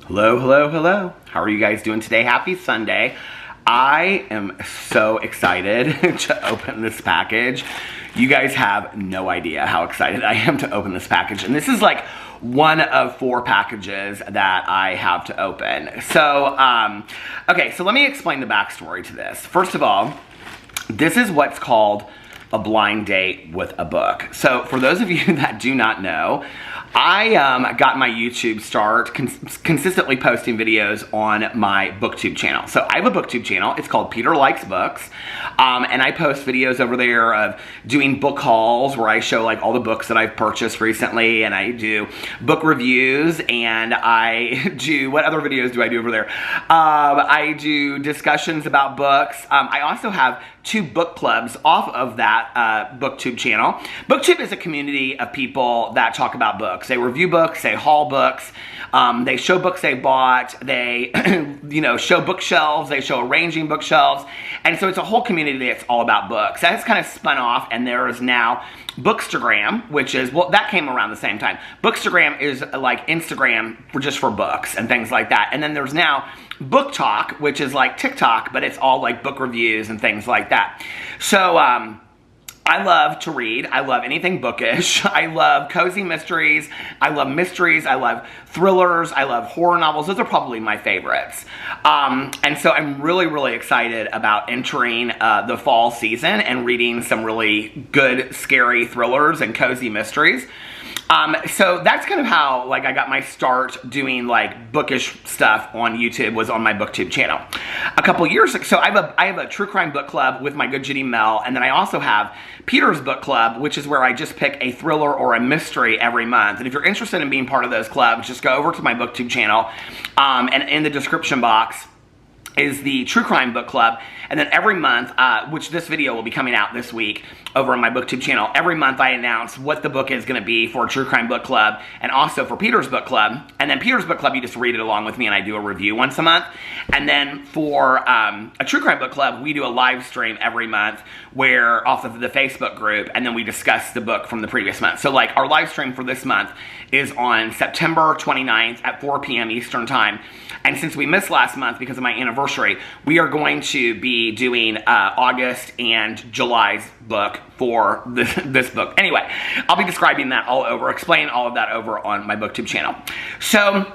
Hello, hello, hello. How are you guys doing today? Happy Sunday. I am so excited to open this package. You guys have no idea how excited I am to open this package. And this is like one of 4 packages that I have to open. So, okay, so let me explain the backstory to this. First of all, this is what's called a blind date with a book. So for those of you that do not know, I got my YouTube start consistently posting videos on my booktube channel. So I have a booktube channel. It's called Peter Likes Books. And I post videos over there of doing book hauls where I show like all the books that I've purchased recently, and I do book reviews, and I do, what other videos do I do over there? I do discussions about books. I also have 2 book clubs off of that booktube channel. Booktube is a community of people that talk about books. They review books, they haul books, they show books they bought, they show bookshelves, they show arranging bookshelves, and so it's a whole community that's all about books. That's kind of spun off, and there is now Bookstagram, which is, well, that came around the same time. Bookstagram is like Instagram just for books and things like that. And then there's now Book Talk, which is like TikTok, but it's all like book reviews and things like that. So, I love to read. I love anything bookish. I love cozy mysteries. I love mysteries. I love thrillers. I love horror novels. Those are probably my favorites. And so I'm really, really excited about entering the fall season and reading some really good, scary thrillers and cozy mysteries. So that's kind of how like I got my start doing like bookish stuff on YouTube, was on my booktube channel. A couple years ago, so I have a true crime book club with my good Judy Mel, and then I also have Peter's book club, which is where I just pick a thriller or a mystery every month. And if you're interested in being part of those clubs, just go over to my booktube channel, and in the description box is the True Crime Book Club. And then every month, which this video will be coming out this week over on my booktube channel, every month I announce what the book is going to be for True Crime Book Club and also for Peter's Book Club. And then Peter's Book Club, you just read it along with me and I do a review once a month. And then for a True Crime Book Club, we do a live stream every month where off of the Facebook group, and then we discuss the book from the previous month. So like our live stream for this month is on September 29th at 4 p.m. Eastern Time. And since we missed last month because of my anniversary, we are going to be doing August and July's book for this book. Anyway, I'll be describing that all over, explaining all of that over on my booktube channel. So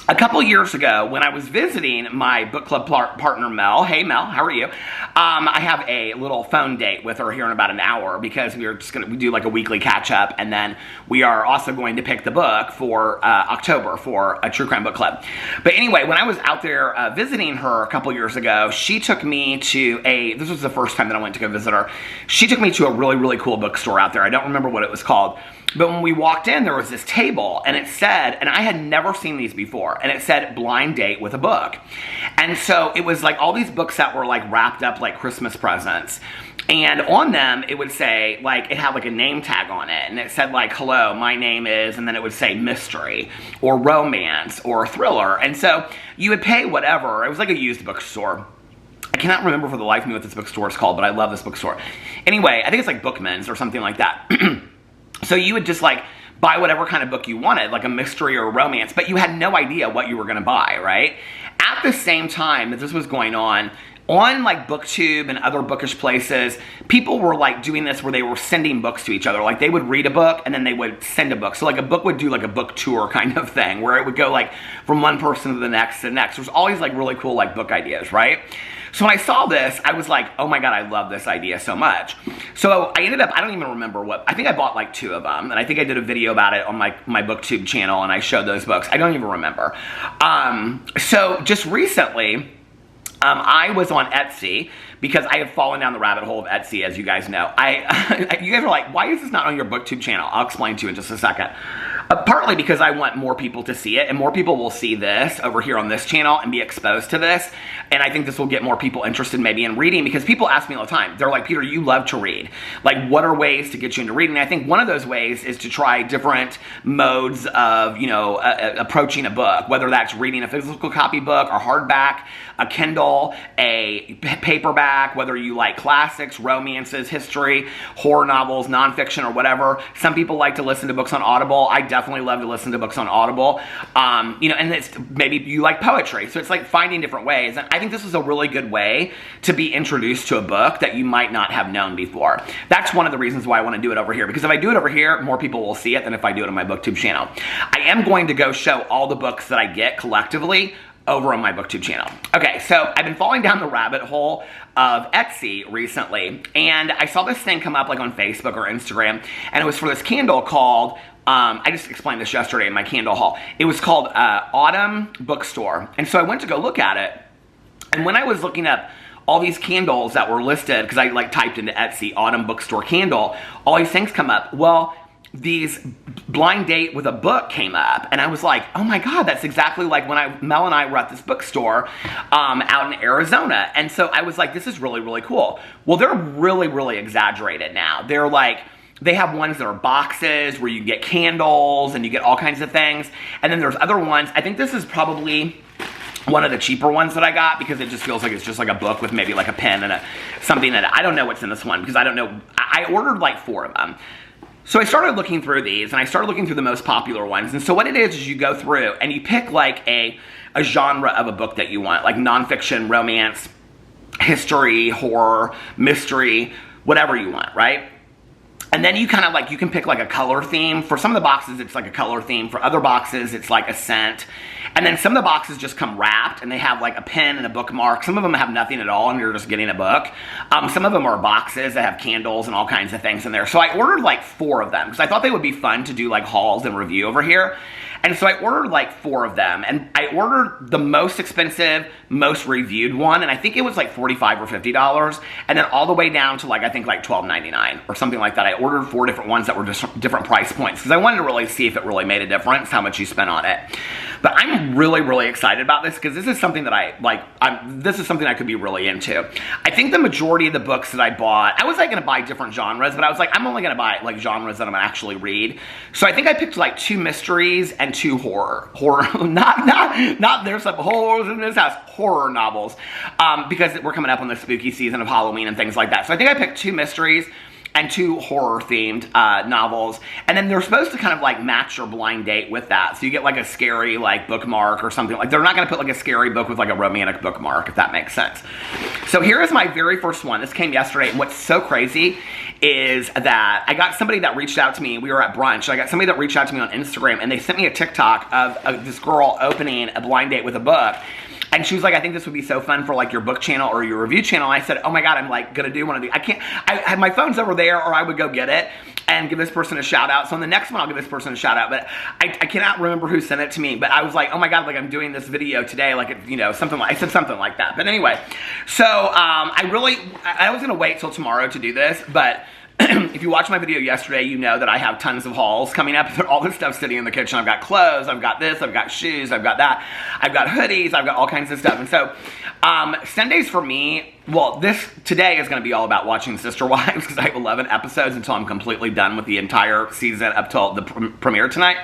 a couple years ago, when I was visiting my book club partner, Mel, hey Mel, how are you? I have a little phone date with her here in about an hour because we do like a weekly catch up, and then we are also going to pick the book for October for a True Crime Book Club. But anyway, when I was out there visiting her a couple years ago, she took me to this was the first time that I went to go visit her. She took me to a really, really cool bookstore out there. I don't remember what it was called. But when we walked in, there was this table, and it said, and I had never seen these before, and it said blind date with a book. And so it was like all these books that were like wrapped up like Christmas presents. And on them, it would say, like, it had like a name tag on it, and it said like, hello, my name is, and then it would say mystery, or romance, or thriller. And so you would pay whatever. It was like a used bookstore. I cannot remember for the life of me what this bookstore is called, but I love this bookstore. Anyway, I think it's like Bookman's or something like that. So you would just like buy whatever kind of book you wanted, like a mystery or a romance, but you had no idea what you were going to buy, right? At the same time that this was going on like BookTube and other bookish places, people were like doing this where they were sending books to each other. Like they would read a book and then they would send a book. So like a book would do like a book tour kind of thing where it would go like from one person to the next to the next. There's always like really cool like book ideas, right? So when I saw this, I was like, oh my God, I love this idea so much. So I ended up, I don't even remember I think I bought like 2 of them, and I think I did a video about it on my BookTube channel, and I showed those books. I don't even remember. So just recently, I was on Etsy because I have fallen down the rabbit hole of Etsy, as you guys know. You guys are like, why is this not on your BookTube channel? I'll explain to you in just a second. Partly because I want more people to see it, and more people will see this over here on this channel and be exposed to this. And I think this will get more people interested maybe in reading, because people ask me all the time. They're like, Peter, you love to read. Like, what are ways to get you into reading? And I think one of those ways is to try different modes of, approaching a book, whether that's reading a physical copy book or hardback, a Kindle, a paperback, whether you like classics, romances, history, horror novels, nonfiction, or whatever. Some people like to listen to books on Audible. I definitely love to listen to books on Audible. You know, and it's maybe you like poetry, so it's like finding different ways. And I think this is a really good way to be introduced to a book that you might not have known before. That's one of the reasons why I want to do it over here, because if I do it over here, more people will see it than if I do it on my BookTube channel. I am going to go show all the books that I get collectively over on my BookTube channel. Okay, so I've been falling down the rabbit hole of Etsy recently, and I saw this thing come up like on Facebook or Instagram, and it was for this candle called, I just explained this yesterday in my candle haul. It was called Autumn Bookstore, and so I went to go look at it, and when I was looking up all these candles that were listed, because I like typed into Etsy, Autumn Bookstore candle, all these things come up. Well, these blind date with a book came up, and I was like, oh my God, that's exactly like when Mel and I were at this bookstore out in Arizona. And so I was like, this is really, really cool. Well, they're really, really exaggerated now. They're like, they have ones that are boxes where you get candles and you get all kinds of things. And then there's other ones. I think this is probably one of the cheaper ones that I got, because it just feels like it's just like a book with maybe like a pen and something that I don't know what's in this one, because I don't know. I ordered like 4 of them. So I started looking through these, and I started looking through the most popular ones. And so what it is you go through and you pick like a genre of a book that you want, like nonfiction, romance, history, horror, mystery, whatever you want, right? And then you kind of like, you can pick like a color theme. For some of the boxes, it's like a color theme. For other boxes, it's like a scent. And then some of the boxes just come wrapped, and they have like a pen and a bookmark. Some of them have nothing at all, and you're just getting a book. Some of them are boxes that have candles and all kinds of things in there. So I ordered like 4 of them, because I thought they would be fun to do like hauls and review over here. And so I ordered like 4 of them, and I ordered the most expensive, most reviewed one, and I think it was like $45 or $50, and then all the way down to like, I think like $12.99 or something like that. I ordered 4 different ones that were just different price points, because I wanted to really see if it really made a difference, how much you spent on it. But I'm really, really excited about this, because this is something that I like. This is something I could be really into. I think the majority of the books that I bought, I was like going to buy different genres, but I was like, I'm only going to buy like genres that I'm going to actually read. So I think I picked like 2 mysteries and 2 horror, not there's some horrors in this house, horror novels, because we're coming up on the spooky season of Halloween and things like that. So I think I picked 2 mysteries and 2 horror-themed novels, and then they're supposed to kind of like match your blind date with that. So you get like a scary like bookmark or something. Like, they're not going to put like a scary book with like a romantic bookmark, if that makes sense. So here is my very first one. This came yesterday, and what's so crazy is that I got somebody that reached out to me. We were at brunch. I got somebody that reached out to me on Instagram, and they sent me a TikTok of this girl opening a blind date with a book. And she was like, I think this would be so fun for like your book channel or your review channel. And I said, oh my God, I'm like gonna do one of these. My phone's over there, or I would go get it and give this person a shout out. So on the next one, I'll give this person a shout out. But I cannot remember who sent it to me. But I was like, oh my God, like I'm doing this video today. Like, you know, something like, I said something like that. But anyway, so I was gonna wait till tomorrow to do this, but if you watched my video yesterday, you know that I have tons of hauls coming up. All this stuff sitting in the kitchen. I've got clothes, I've got this, I've got shoes, I've got that, I've got hoodies, I've got all kinds of stuff. And so Sundays for me, well, today is going to be all about watching Sister Wives, because I have 11 episodes until I'm completely done with the entire season up till the premiere tonight.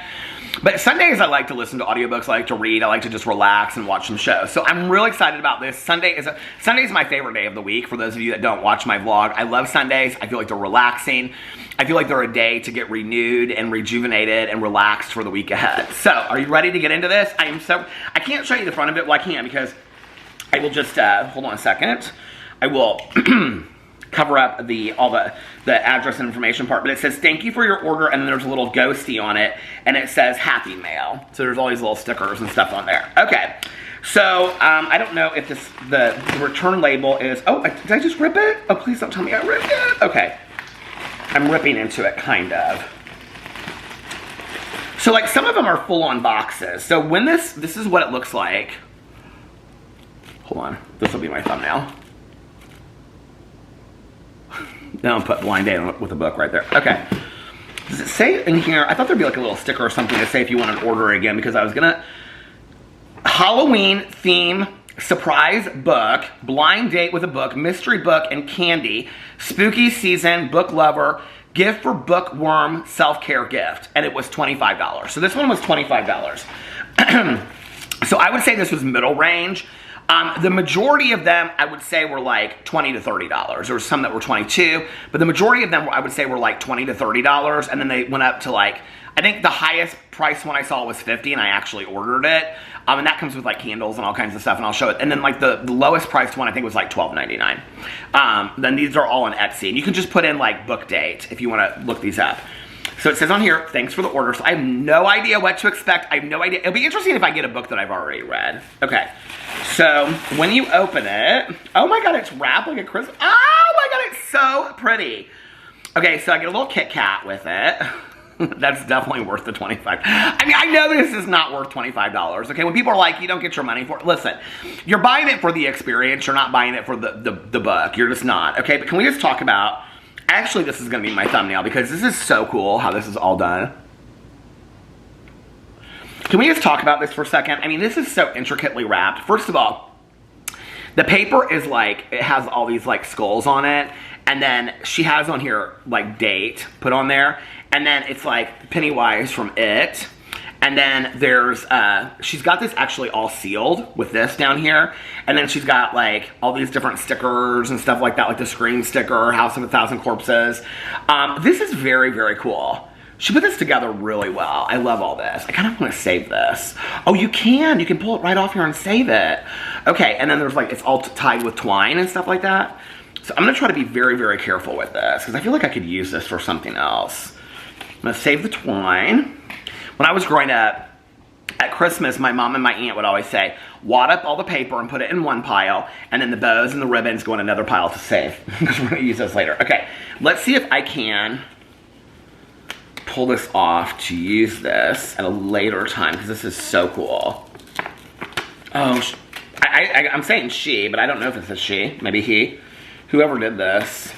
But Sundays I like to listen to audiobooks, I like to read, I like to just relax and watch some shows. So I'm really excited about this. Sunday is my favorite day of the week, for those of you that don't watch my vlog. I love Sundays. I feel like they're relaxing. I feel like they're a day to get renewed and rejuvenated and relaxed for the week ahead. So, are you ready to get into this? I can't show you the front of it. Well, I can, because I will just, hold on a second. I will cover up all the address and information part, but it says thank you for your order, and then there's a little ghosty on it, and it says happy mail. So there's all these little stickers and stuff on there. Okay, so I don't know if the return label is, oh, did I just rip it? Oh, please don't tell me I ripped it. Okay, I'm ripping into it, kind of. So like some of them are full-on boxes. So when this is what it looks like. Hold on, this will be my thumbnail. Now I'll put blind date with a book right there. Okay. Does it say in here, I thought there'd be like a little sticker or something to say if you want to order again, because I was gonna, Halloween theme surprise book, blind date with a book, mystery book and candy, spooky season, book lover, gift for bookworm, self-care gift. And it was $25. So this one was $25. So I would say this was middle range. The majority of them, I would say, were like $20 to $30. There were some that were $22, but the majority of them, I would say, were like $20 to $30, and then they went up to like, I think the highest price one I saw was $50, and I actually ordered it. And that comes with like candles and all kinds of stuff, and I'll show it. And then like the lowest priced one I think was like $12.99. Then these are all on Etsy, and you can just put in like book date if you want to look these up. So it says on here, thanks for the order. So I have no idea what to expect. I have no idea. It'll be interesting if I get a book that I've already read. Okay, so when you open it, oh my God, it's wrapped like a Christmas. Oh my God, it's so pretty. Okay, so I get a little Kit Kat with it. That's definitely worth the $25. I mean, I know this is not worth $25, okay? When people are like, you don't get your money for it, listen, you're buying it for the experience, you're not buying it for the book. You're just not, okay? But can we just talk about, actually, this is gonna be my thumbnail because this is so cool how this is all done. Can we just talk about this for a second? I mean, this is so intricately wrapped. First of all, the paper is like, it has all these like skulls on it, and then she has on here like date put on there, and then it's like Pennywise from It, and then there's, she's got this actually all sealed with this down here, and then she's got like all these different stickers and stuff like that, like the Scream sticker, House of a Thousand Corpses. This is very, very cool. She put this together really well. I love all this. I kind of want to save this. Oh, you can pull it right off here and save it. Okay, and then there's like, it's all tied with twine and stuff like that. So I'm gonna try to be very, very careful with this because I feel like I could use this for something else. I'm gonna save the twine. When I was growing up, at Christmas, my mom and my aunt would always say, wad up all the paper and put it in one pile, and then the bows and the ribbons go in another pile to save, because we're gonna use those later. Okay, let's see if I can pull this off to use this at a later time, because this is so cool. Oh, I'm saying she, but I don't know if it's a she, maybe he. Whoever did this.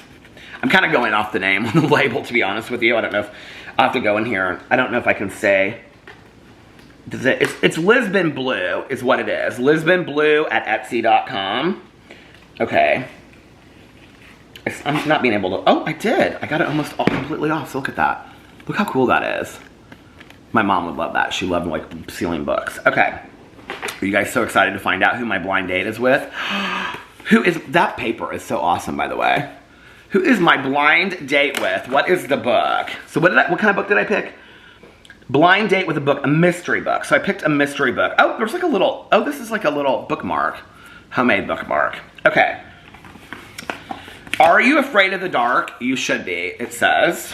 I'm kind of going off the name on the label, to be honest with you. I don't know if, I'll have to go in here. I don't know if I can say. It's Lisbon Blue is what it is. Lisbon Blue at Etsy.com. Okay. I'm not being able to, oh, I did. I got it almost all completely off, so look at that. Look how cool that is. My mom would love that. She loved like sealing books. Okay. Are you guys so excited to find out who my blind date is with? Who is, that paper is so awesome, by the way. Who is my blind date with? What is the book? So what kind of book did I pick? Blind date with a book, a mystery book. So I picked a mystery book. Oh, there's like a little, oh, this is like a little bookmark. Homemade bookmark. Okay. Are you afraid of the dark? You should be, it says.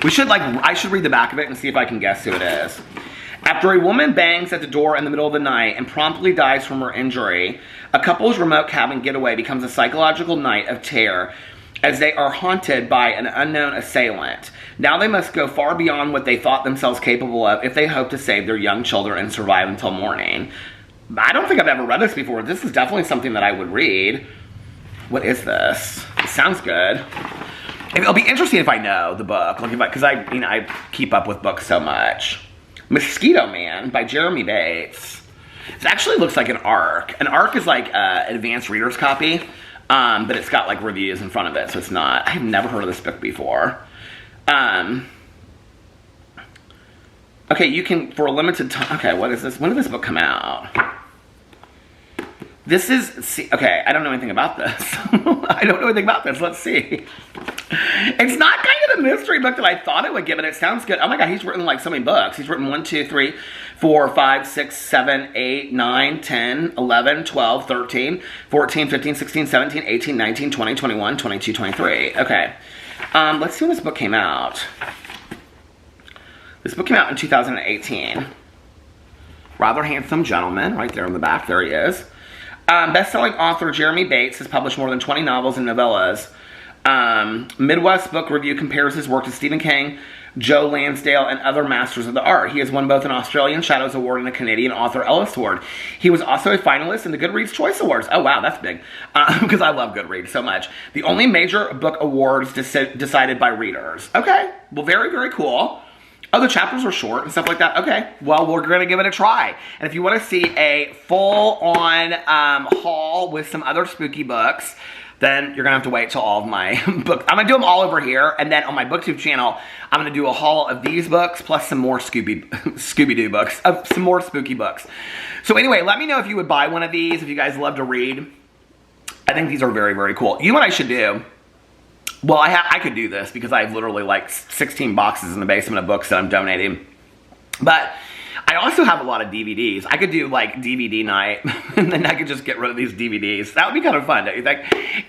We should like, I should read the back of it and see if I can guess who it is. After a woman bangs at the door in the middle of the night and promptly dies from her injury, a couple's remote cabin getaway becomes a psychological night of terror as they are haunted by an unknown assailant. Now they must go far beyond what they thought themselves capable of if they hope to save their young children and survive until morning. I don't think I've ever read this before. This is definitely something that I would read. What is this? It sounds good. It'll be interesting if I know the book, like because I keep up with books so much. Mosquito Man by Jeremy Bates. It actually looks like an ARC. An ARC is like an advanced reader's copy, but it's got like reviews in front of it, so it's not. I've never heard of this book before. Okay, you can, for a limited time, okay, what is this? When did this book come out? This is, okay, I don't know anything about this. I don't know anything about this, let's see. It's not kind of the mystery book that I thought it would give, but it sounds good. Oh my God, he's written like so many books. He's written 1, 2, 3, 4, 5, 6, 7, 8, 9, 10, 11, 12, 13, 14, 15, 16, 17, 18, 19, 20, 21, 22, 23. Okay, let's see when this book came out. This book came out in 2018. Rather handsome gentleman, right there in the back, there he is. Best-selling author Jeremy Bates has published more than 20 novels and novellas. Midwest Book Review compares his work to Stephen King, Joe Lansdale, and other masters of the art. He has won both an Australian Shadows Award and a Canadian Author Ellis Award. He was also a finalist in the Goodreads Choice Awards. Oh wow, that's big, because I love Goodreads so much. The only major book awards decided by readers. Okay, well, very, very cool. Oh, the chapters are short and stuff like that. Okay, well, we're going to give it a try. And if you want to see a full-on haul with some other spooky books, then you're gonna have to wait till all of my books. I'm gonna do them all over here, and then on my booktube channel, I'm gonna do a haul of these books plus some more Scooby-Doo books, some more spooky books. So anyway, let me know if you would buy one of these, if you guys love to read. I think these are very, very cool. You know what I should do? Well, I could do this because I have literally like 16 boxes in the basement of books that I'm donating. But I also have a lot of DVDs. I could do like DVD night, and then I could just get rid of these DVDs. That would be kind of fun, don't you think?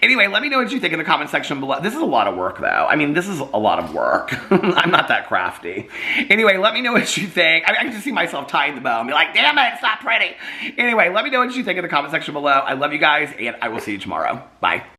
Anyway, let me know what you think in the comment section below. This is a lot of work, though. I mean, this is a lot of work. I'm not that crafty. Anyway, let me know what you think. I can just see myself tying the bow and be like, damn it, it's not pretty. Anyway, let me know what you think in the comment section below. I love you guys, and I will see you tomorrow. Bye.